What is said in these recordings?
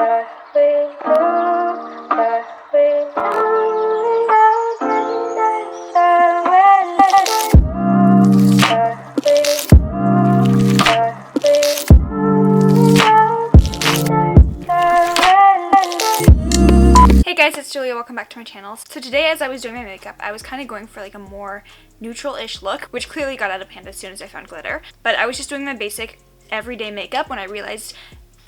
Hey guys, it's Julia. Welcome back to my channel. So today, as I was doing my makeup, I was kind of going for like a more neutral-ish look, which clearly got out of hand as soon as I found glitter. But I was just doing my basic everyday makeup when I realized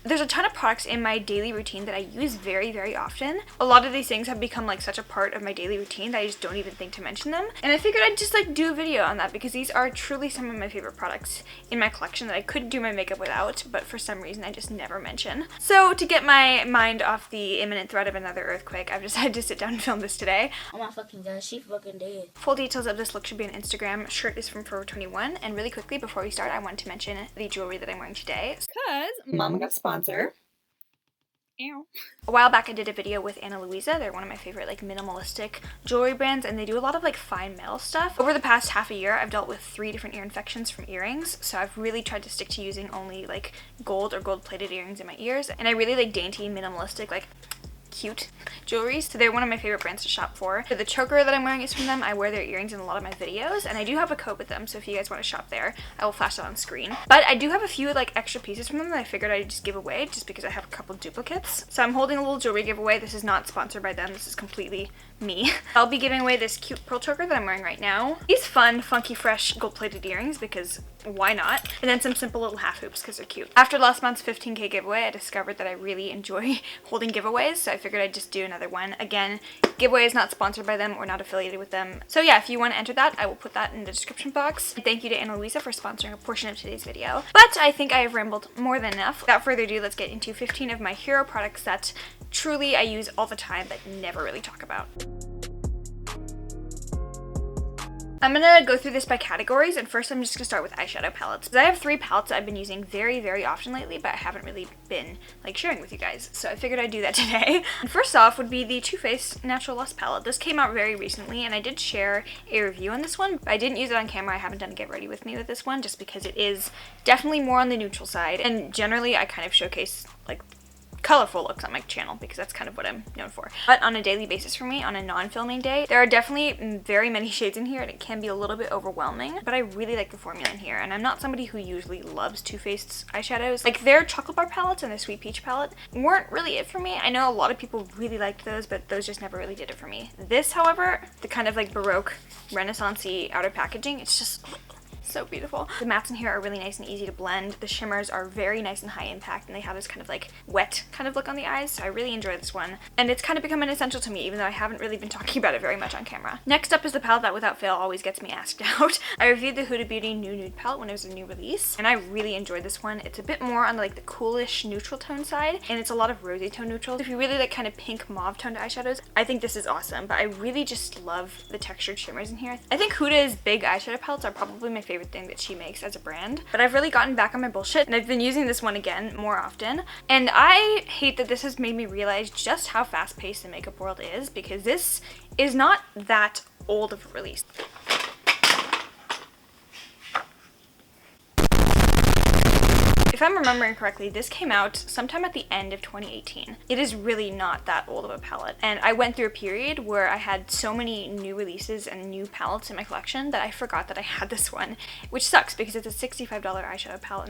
there's a ton of products in my daily routine that I use very, very often. A lot of these things have become like such a part of my daily routine that I just don't even think to mention them. And I figured I'd just like do a video on that because these are truly some of my favorite products in my collection that I could do my makeup without, but for some reason I just never mention. So to get my mind off the imminent threat of another earthquake, I've decided to sit down and film this today. Oh my fucking god, she fucking dead. Full details of this look should be on Instagram. Shirt is from Forever 21. And really quickly before we start, I want to mention the jewelry that I'm wearing today. Because Mama got a sponsor. Ew. A while back I did a video with Ana Luisa. They're one of my favorite like minimalistic jewelry brands, and they do a lot of like fine metal stuff. Over the past half a year I've dealt with 3 different ear infections from earrings, so I've really tried to stick to using only like gold or gold plated earrings in my ears, and I really like dainty, minimalistic, like cute jewelry, so they're one of my favorite brands to shop for. The choker that I'm wearing is from them. I wear their earrings in a lot of my videos, and I do have a code with them, so if you guys want to shop there, I will flash that on screen. But I do have a few like extra pieces from them that I figured I'd just give away just because I have a couple duplicates. So I'm holding a little jewelry giveaway. This is not sponsored by them. This is completely me. I'll be giving away this cute pearl choker that I'm wearing right now. These fun, funky, fresh gold-plated earrings because why not? And then some simple little half hoops because they're cute. After last month's 15K giveaway, I discovered that I really enjoy holding giveaways, so I figured I'd just do another one. Again, giveaway is not sponsored by them or not affiliated with them. So yeah, if you want to enter that, I will put that in the description box. And thank you to Ana Luisa for sponsoring a portion of today's video. But I think I have rambled more than enough. Without further ado, let's get into 15 of my hero products that truly I use all the time but never really talk about. I'm gonna go through this by categories, and first I'm just gonna start with eyeshadow palettes. I have 3 palettes that I've been using very, very often lately, but I haven't really been like sharing with you guys, so I figured I'd do that today. And first off would be the Too Faced Natural Lust palette. This came out very recently, and I did share a review on this one, but I didn't use it on camera. I haven't done a get ready with me with this one, just because it is definitely more on the neutral side, and generally I kind of showcase like colorful looks on my channel because that's kind of what I'm known for. But on a daily basis for me, on a non-filming day, there are definitely very many shades in here and it can be a little bit overwhelming, but I really like the formula in here, and I'm not somebody who usually loves Too Faced eyeshadows. Like their chocolate bar palettes and their sweet peach palette weren't really it for me. I know a lot of people really liked those, but those just never really did it for me. This, however, the kind of like Baroque, Renaissance-y outer packaging, it's just so beautiful. The mattes in here are really nice and easy to blend. The shimmers are very nice and high impact, and they have this kind of like wet kind of look on the eyes, so I really enjoy this one. And it's kind of become an essential to me, even though I haven't really been talking about it very much on camera. Next up is the palette that without fail always gets me asked out. I reviewed the Huda Beauty New Nude palette when it was a new release, and I really enjoyed this one. It's a bit more on like the coolish neutral tone side, and it's a lot of rosy tone neutrals. If you really like kind of pink mauve toned eyeshadows, I think this is awesome, but I really just love the textured shimmers in here. I think Huda's big eyeshadow palettes are probably my favorite thing that she makes as a brand, but I've really gotten back on my bullshit and I've been using this one again more often, and I hate that this has made me realize just how fast-paced the makeup world is, because this is not that old of a release. If I'm remembering correctly, this came out sometime at the end of 2018. It is really not that old of a palette, and I went through a period where I had so many new releases and new palettes in my collection that I forgot that I had this one, which sucks because it's a $65 eyeshadow palette,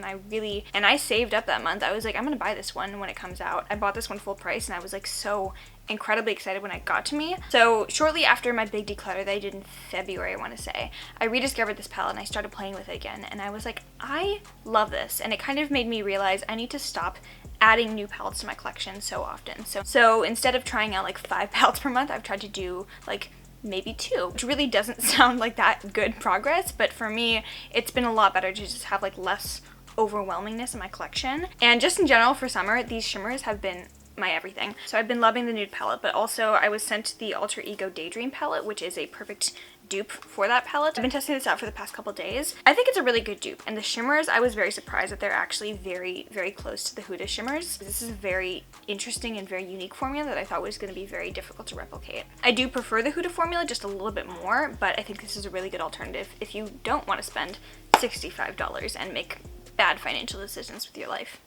and I saved up that month. I was like, I'm gonna buy this one when it comes out. I bought this one full price, and I was like so incredibly excited when it got to me. So shortly after my big declutter that I did in February, I want to say, I rediscovered this palette and I started playing with it again, and I was like, I love this, and it kind of made me realize I need to stop adding new palettes to my collection so often. So instead of trying out like 5 palettes per month, I've tried to do like maybe 2, which really doesn't sound like that good progress, but for me it's been a lot better to just have like less overwhelmingness in my collection. And just in general for summer, these shimmers have been my everything. So I've been loving the nude palette, but also I was sent the Alter Ego Daydream palette, which is a perfect dupe for that palette. I've been testing this out for the past couple days. I think it's a really good dupe, and the shimmers, I was very surprised that they're actually very, very close to the Huda shimmers. This is a very interesting and very unique formula that I thought was going to be very difficult to replicate. I do prefer the Huda formula just a little bit more, but I think this is a really good alternative if you don't want to spend $65 and make bad financial decisions with your life.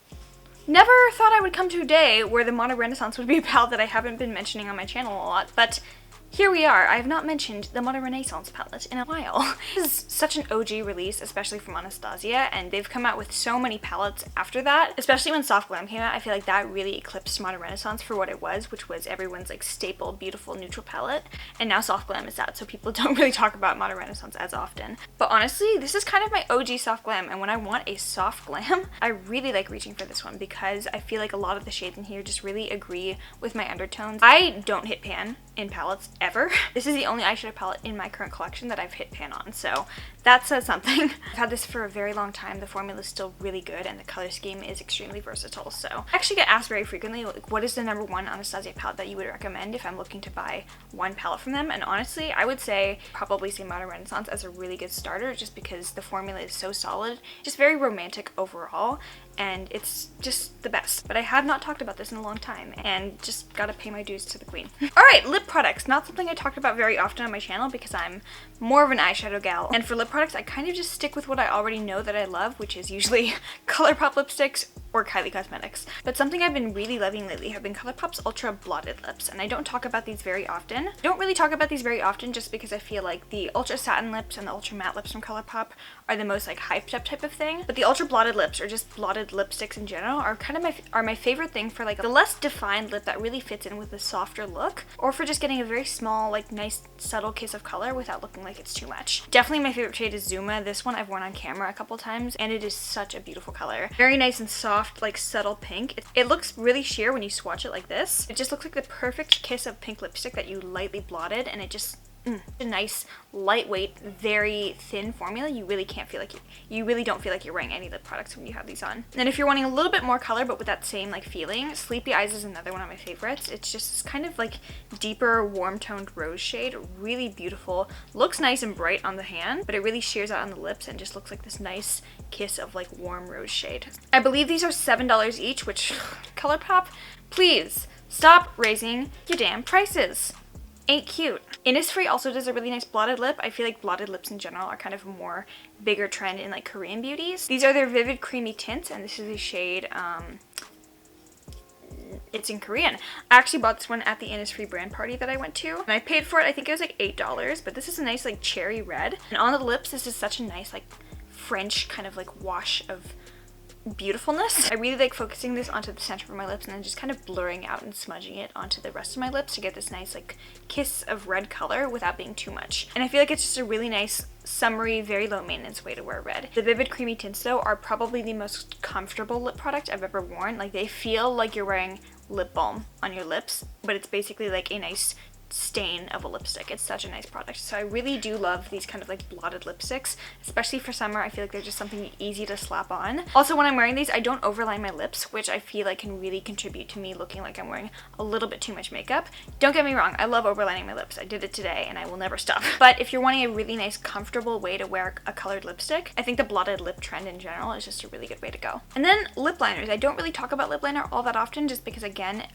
Never thought I would come to a day where the Modern Renaissance would be a palette that I haven't been mentioning on my channel a lot, but here we are. I have not mentioned the Modern Renaissance palette in a while. This is such an OG release, especially from Anastasia, and they've come out with so many palettes after that. Especially when Soft Glam came out, I feel like that really eclipsed Modern Renaissance for what it was, which was everyone's like staple, beautiful, neutral palette. And now Soft Glam is that, so people don't really talk about Modern Renaissance as often. But honestly, this is kind of my OG Soft Glam, and when I want a soft glam, I really like reaching for this one because I feel like a lot of the shades in here just really agree with my undertones. I don't hit pan in palettes ever. This is the only eyeshadow palette in my current collection that I've hit pan on, so that says something. I've had this for a very long time. The formula is still really good and the color scheme is extremely versatile. So I actually get asked very frequently, like, what is the #1 Anastasia palette that you would recommend if I'm looking to buy one palette from them? And honestly, I would probably say Modern Renaissance as a really good starter, just because the formula is so solid, just very romantic overall, and it's just the best. But I have not talked about this in a long time and just gotta pay my dues to the queen. Alright, lip products. Not something I talked about very often on my channel because I'm more of an eyeshadow gal. And for lip products, I kind of just stick with what I already know that I love, which is usually ColourPop lipsticks or Kylie Cosmetics. But something I've been really loving lately have been ColourPop's Ultra Blotted Lips, and I don't talk about these very often. I don't really talk about these very often just because I feel like the Ultra Satin Lips and the Ultra Matte Lips from ColourPop are the most like hyped up type of thing. But the Ultra Blotted Lips, or just blotted lipsticks in general, are kind of my favorite thing for like the less defined lip that really fits in with a softer look, or for just getting a very small, like nice subtle kiss of color without looking like it's too much. Definitely my favorite shade is Zuma. This one I've worn on camera a couple times and it is such a beautiful color. Very nice and soft, like subtle pink. It looks really sheer when you swatch it like this. It just looks like the perfect kiss of pink lipstick that you lightly blotted, and it just a nice, lightweight, very thin formula. You really don't feel like you're wearing any lip products when you have these on. And if you're wanting a little bit more color but with that same like feeling, Sleepy Eyes is another one of my favorites. It's just this kind of like deeper, warm-toned rose shade. Really beautiful. Looks nice and bright on the hand, but it really shears out on the lips and just looks like this nice kiss of like warm rose shade. I believe these are $7 each, which ColourPop, please stop raising your damn prices. Ain't cute. Innisfree also does a really nice blotted lip. I feel like blotted lips in general are kind of a more bigger trend in like Korean beauties. These are their Vivid Creamy Tints, and this is the shade, it's in Korean. I actually bought this one at the Innisfree brand party that I went to, and I paid for it, I think it was like $8, but this is a nice like cherry red. And on the lips, this is such a nice like French kind of like wash of beautifulness. I really like focusing this onto the center of my lips and then just kind of blurring out and smudging it onto the rest of my lips to get this nice like kiss of red color without being too much. And I feel like it's just a really nice, summery, very low maintenance way to wear red. The Vivid Creamy Tints though are probably the most comfortable lip product I've ever worn. Like, they feel like you're wearing lip balm on your lips, but it's basically like a nice stain of a lipstick. It's such a nice product. So I really do love these kind of like blotted lipsticks, especially for summer. I feel like they're just something easy to slap on. Also, when I'm wearing these, I don't overline my lips, which I feel like can really contribute to me looking like I'm wearing a little bit too much makeup. Don't get me wrong, I love overlining my lips. I did it today and I will never stop. But if you're wanting a really nice, comfortable way to wear a colored lipstick, I think the blotted lip trend in general is just a really good way to go. And then lip liners. I don't really talk about lip liner all that often just because, again,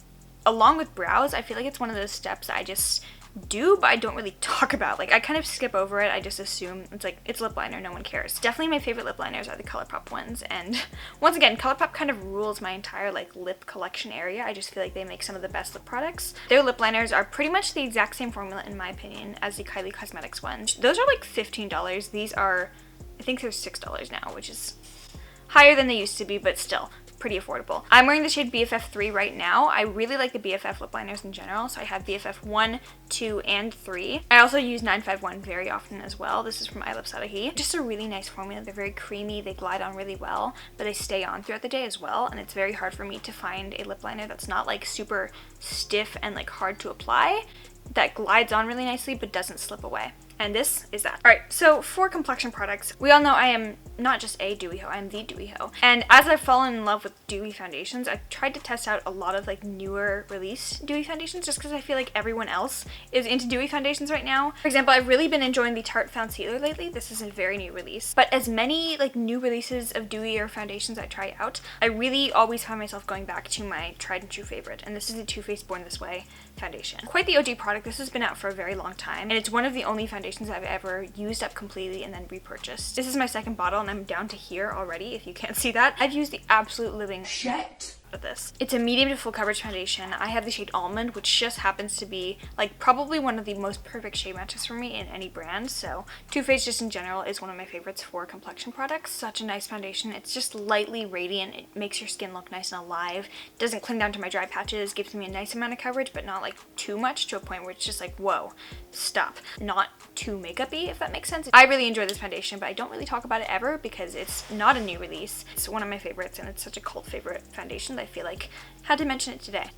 along with brows, I feel like it's one of those steps I just do, but I don't really talk about. Like, I kind of skip over it. I just assume it's like, it's lip liner, no one cares. Definitely my favorite lip liners are the ColourPop ones, and once again, ColourPop kind of rules my entire like lip collection area. I just feel like they make some of the best lip products. Their lip liners are pretty much the exact same formula in my opinion as the Kylie Cosmetics ones. Those are like $15. These are, I think they're $6 now, which is higher than they used to be, but still pretty affordable. I'm wearing the shade BFF 3 right now. I really like the BFF lip liners in general, so I have BFF 1, 2, and 3. I also use 951 very often as well. This is from Eyeshadow. Just a really nice formula. They're very creamy, they glide on really well, but they stay on throughout the day as well, and it's very hard for me to find a lip liner that's not like super stiff and like hard to apply, that glides on really nicely but doesn't slip away. And this is that. Alright, so for complexion products, we all know I am not just a dewy hoe, I'm the dewy hoe. And as I've fallen in love with dewy foundations, I've tried to test out a lot of like newer release dewy foundations just because I feel like everyone else is into dewy foundations right now. For example, I've really been enjoying the Tarte Found Sealer lately. This is a very new release. But as many like new releases of dewy or foundations I try out, I really always find myself going back to my tried and true favorite. And this is the Too Faced Born This Way foundation. Quite the OG product. This has been out for a very long time, and it's one of the only foundations I've ever used up completely and then repurchased. This is my second bottle and I'm down to here already, if you can't see that. I've used the absolute living shit out of this. It's a medium to full coverage foundation. I have the shade Almond, which just happens to be like probably one of the most perfect shade matches for me in any brand. So Too Faced just in general is one of my favorites for complexion products. Such a nice foundation. It's just lightly radiant. It makes your skin look nice and alive. It doesn't cling down to my dry patches. Gives me a nice amount of coverage, but not like too much to a point where it's just like, whoa, stop. Not too makeup-y, if that makes sense. I really enjoy this foundation, but I don't really talk about it ever because it's not a new release. It's one of my favorites, and it's such a cult favorite foundation that I feel like I had to mention it today.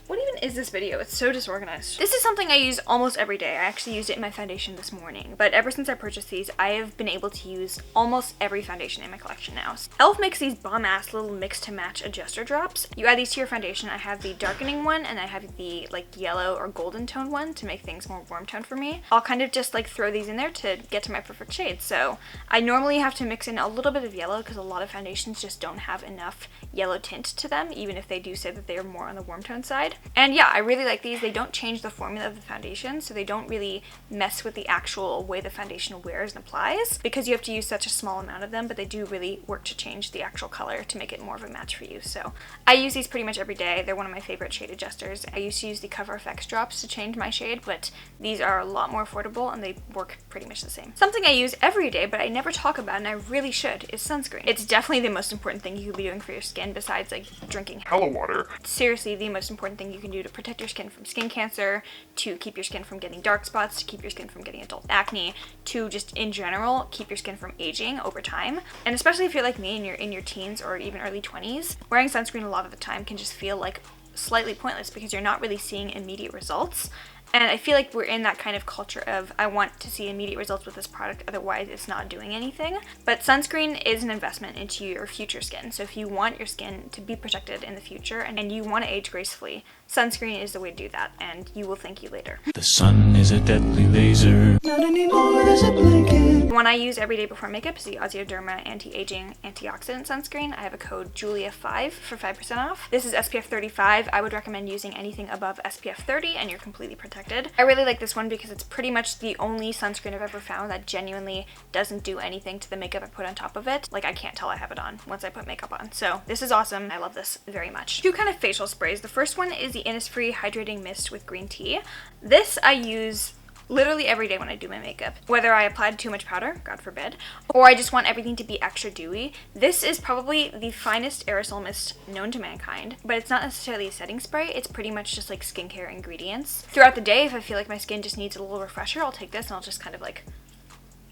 What even is this video? It's so disorganized. This is something I use almost every day. I actually used it in my foundation this morning, but ever since I purchased these, I have been able to use almost every foundation in my collection now. e.l.f. makes these bomb-ass little mix to match adjuster drops. You add these to your foundation. I have the darkening one, and I have the like yellow or golden tone one to make things more warm tone for me. I'll kind of just like throw these in there to get to my perfect shade. So I normally have to mix in a little bit of yellow because a lot of foundations just don't have enough yellow tint to them, even if they do say that they are more on the warm tone side. And yeah, I really like these. They don't change the formula of the foundation, so they don't really mess with the actual way the foundation wears and applies because you have to use such a small amount of them, but they do really work to change the actual color to make it more of a match for you. So I use these pretty much every day. They're one of my favorite shade adjusters. I used to use the Cover FX drops to change my shade, but these are a lot more affordable and they work pretty much the same. Something I use every day, but I never talk about and I really should, is sunscreen. It's definitely the most important thing you could be doing for your skin besides like drinking hella water. Seriously, the most important thing you can do to protect your skin from skin cancer, to keep your skin from getting dark spots, to keep your skin from getting adult acne, to just in general keep your skin from aging over time. And especially if you're like me and you're in your teens or even early 20s, wearing sunscreen a lot of the time can just feel like slightly pointless because you're not really seeing immediate results. And I feel like we're in that kind of culture of I want to see immediate results with this product, otherwise it's not doing anything. But sunscreen is an investment into your future skin. So if you want your skin to be protected in the future and you want to age gracefully, sunscreen is the way to do that, and you will thank you later. The sun is a deadly laser. Not anymore, there's a blanket. One I use every day before makeup is the Ozeoderma Anti-Aging Antioxidant Sunscreen. I have a code JULIA5 for 5% off. This is SPF 35. I would recommend using anything above SPF 30 and you're completely protected. I really like this one because it's pretty much the only sunscreen I've ever found that genuinely doesn't do anything to the makeup I put on top of it. Like, I can't tell I have it on once I put makeup on. So this is awesome. I love this very much. Two kind of facial sprays. The first one is the Innisfree Hydrating Mist with green tea. This I use literally every day when I do my makeup. Whether I applied too much powder, God forbid, or I just want everything to be extra dewy. This is probably the finest aerosol mist known to mankind, but it's not necessarily a setting spray. It's pretty much just like skincare ingredients. Throughout the day, if I feel like my skin just needs a little refresher, I'll take this and I'll just kind of like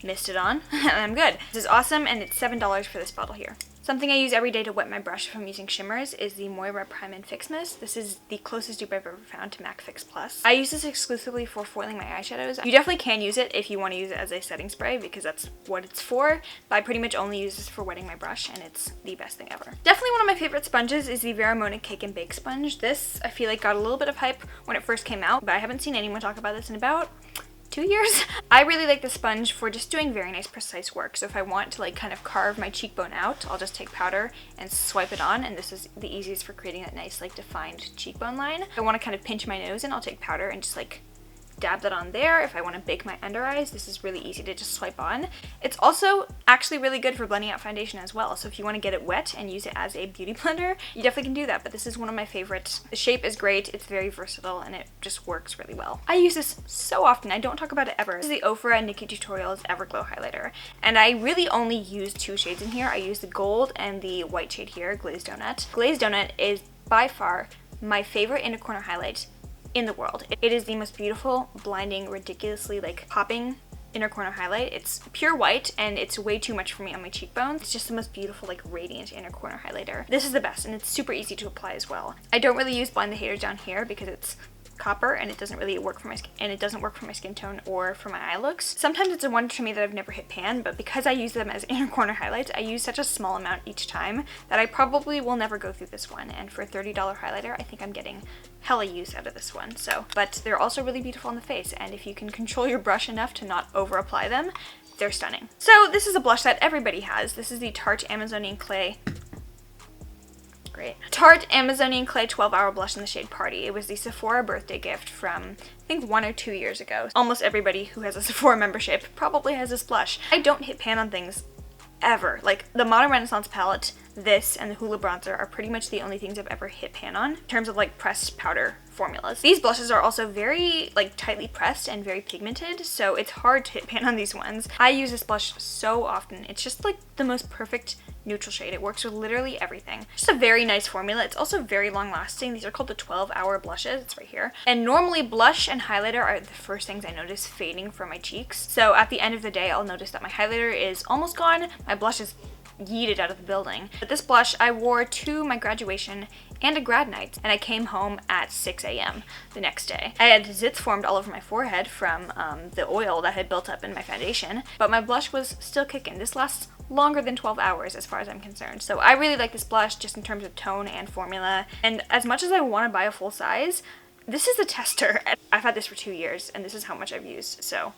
mist it on and I'm good. This is awesome, and it's $7 for this bottle here. Something I use every day to wet my brush if I'm using shimmers is the Moira Prime and Fix Mist. This is the closest dupe I've ever found to MAC Fix Plus. I use this exclusively for foiling my eyeshadows. You definitely can use it if you want to use it as a setting spray because that's what it's for, but I pretty much only use this for wetting my brush and it's the best thing ever. Definitely one of my favorite sponges is the Veramona Cake and Bake Sponge. This, I feel like, got a little bit of hype when it first came out, but I haven't seen anyone talk about this in about 2 years. I really like the sponge for just doing very nice precise work. So if I want to like kind of carve my cheekbone out, I'll just take powder and swipe it on, and this is the easiest for creating that nice like defined cheekbone line. If I want to kind of pinch my nose in, I'll take powder and just like dab that on there. If I want to bake my under eyes, this is really easy to just swipe on. It's also actually really good for blending out foundation as well. So if you want to get it wet and use it as a beauty blender, you definitely can do that. But this is one of my favorites. The shape is great. It's very versatile and it just works really well. I use this so often. I don't talk about it ever. This is the Ofra Nikki Tutorials Everglow highlighter. And I really only use two shades in here. I use the gold and the white shade here, Glazed Donut. Glazed Donut is by far my favorite inner corner highlight in the world. It is the most beautiful, blinding, ridiculously like popping inner corner highlight. It's pure white and it's way too much for me on my cheekbones. It's just the most beautiful, like radiant inner corner highlighter. This is the best and it's super easy to apply as well. I don't really use Blind the Haters down here because it's copper and it doesn't really work for my skin, and it doesn't work for my skin tone or for my eye looks. Sometimes it's a wonder to me that I've never hit pan, but because I use them as inner corner highlights, I use such a small amount each time that I probably will never go through this one. And for a $30 highlighter, I think I'm getting hella use out of this one. So, but they're also really beautiful on the face, and if you can control your brush enough to not over apply them, they're stunning. So this is a blush that everybody has. This is the Tarte Amazonian Clay. Great. Tarte Amazonian Clay 12-Hour Blush in the shade Party. It was the Sephora birthday gift from, I think, 1 or 2 years ago. Almost everybody who has a Sephora membership probably has this blush. I don't hit pan on things ever. Like, the Modern Renaissance palette, this, and the Hoola bronzer are pretty much the only things I've ever hit pan on in terms of like pressed powder formulas. These blushes are also very like tightly pressed and very pigmented, so it's hard to hit pan on these ones. I use this blush so often. It's just like the most perfect neutral shade. It works with literally everything. Just a very nice formula. It's also very long lasting. These are called the 12-hour blushes. It's right here. And normally blush and highlighter are the first things I notice fading from my cheeks. So at the end of the day, I'll notice that my highlighter is almost gone. My blush is yeeted out of the building. But this blush I wore to my graduation and a grad night, and I came home at 6 a.m. the next day. I had zits formed all over my forehead from the oil that had built up in my foundation, but my blush was still kicking. This lasts longer than 12 hours as far as I'm concerned. So I really like this blush just in terms of tone and formula, and as much as I want to buy a full size, this is a tester. I've had this for 2 years, and this is how much I've used, so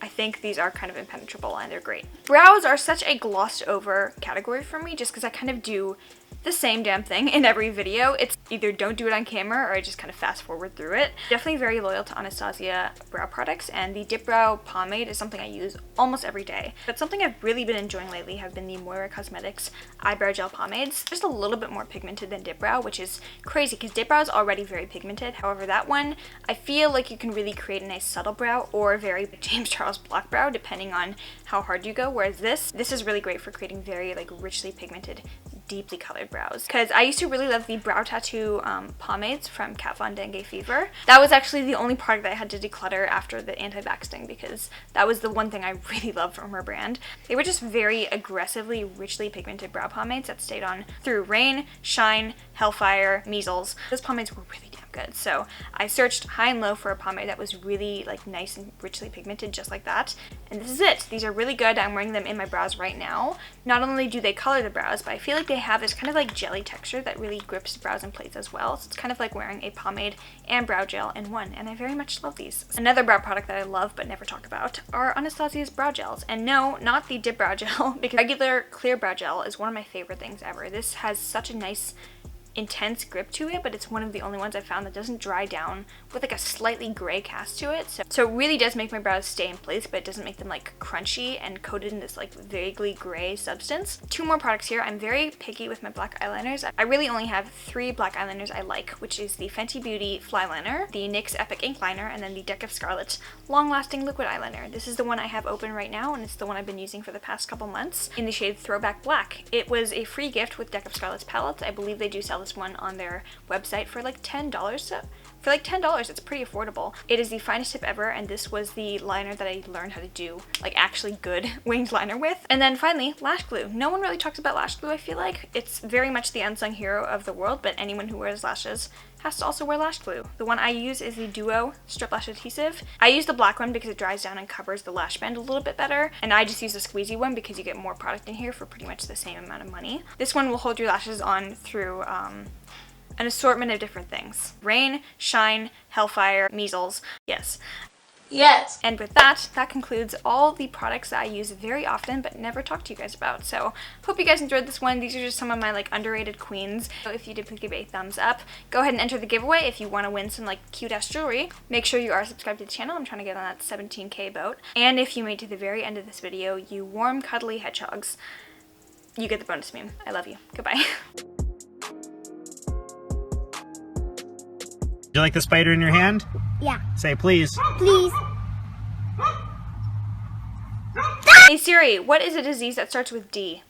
I think these are kind of impenetrable and they're great. Brows are such a glossed over category for me just because I kind of do the same damn thing in every video. It's either don't do it on camera or I just kind of fast forward through it. Definitely very loyal to Anastasia brow products, and the Dip Brow pomade is something I use almost every day. But something I've really been enjoying lately have been the Moira Cosmetics eyebrow gel pomades. Just a little bit more pigmented than Dip Brow, which is crazy because Dip Brow is already very pigmented. However, that one, I feel like you can really create a nice subtle brow or a very James Charles block brow depending on how hard you go, whereas this is really great for creating very like richly pigmented, deeply colored brows. Because I used to really love the brow tattoo pomades from Kat Von Dengue Fever. That was actually the only product that I had to declutter after the anti-vax thing because that was the one thing I really loved from her brand. They were just very aggressively, richly pigmented brow pomades that stayed on through rain, shine, hellfire, measles. Those pomades were really damn good. So I searched high and low for a pomade that was really like nice and richly pigmented just like that. And this is it. These are really good. I'm wearing them in my brows right now. Not only do they color the brows, but I feel like they have this kind of like jelly texture that really grips brows in place as well. So it's kind of like wearing a pomade and brow gel in one, and I very much love these. Another brow product that I love but never talk about are Anastasia's brow gels. And no, not the Dip Brow Gel, because regular clear brow gel is one of my favorite things ever. This has such a nice intense grip to it, but it's one of the only ones I found that doesn't dry down with like a slightly gray cast to it. So it really does make my brows stay in place, but it doesn't make them like crunchy and coated in this like vaguely gray substance. Two more products here. I'm very picky with my black eyeliners. I really only have 3 black eyeliners I like, which is the Fenty Beauty Fly Liner, the NYX Epic Ink Liner, and then the Deck of Scarlet Long Lasting Liquid Eyeliner. This is the one I have open right now, and it's the one I've been using for the past couple months in the shade Throwback Black. It was a free gift with Deck of Scarlet's palettes. I believe they do sell this one on their website for like $10. So for like $10, it's pretty affordable. It is the finest tip ever, and this was the liner that I learned how to do like actually good winged liner with. And then finally, lash glue. No one really talks about lash glue, I feel like. It's very much the unsung hero of the world, but anyone who wears lashes has to also wear lash glue. The one I use is the Duo Strip Lash Adhesive. I use the black one because it dries down and covers the lash band a little bit better, and I just use the squeezy one because you get more product in here for pretty much the same amount of money. This one will hold your lashes on through an assortment of different things. Rain, shine, hellfire, measles. Yes. Yes. And with that, that concludes all the products that I use very often but never talk to you guys about. So hope you guys enjoyed this one. These are just some of my like underrated queens. So if you did, please give it a thumbs up. Go ahead and enter the giveaway if you want to win some like cute ass jewelry. Make sure you are subscribed to the channel. I'm trying to get on that 17K boat. And if you made it to the very end of this video, you warm, cuddly hedgehogs, you get the bonus meme. I love you. Goodbye. Do you like the spider in your hand? Yeah. Say please. Please. Hey Siri, what is a disease that starts with D?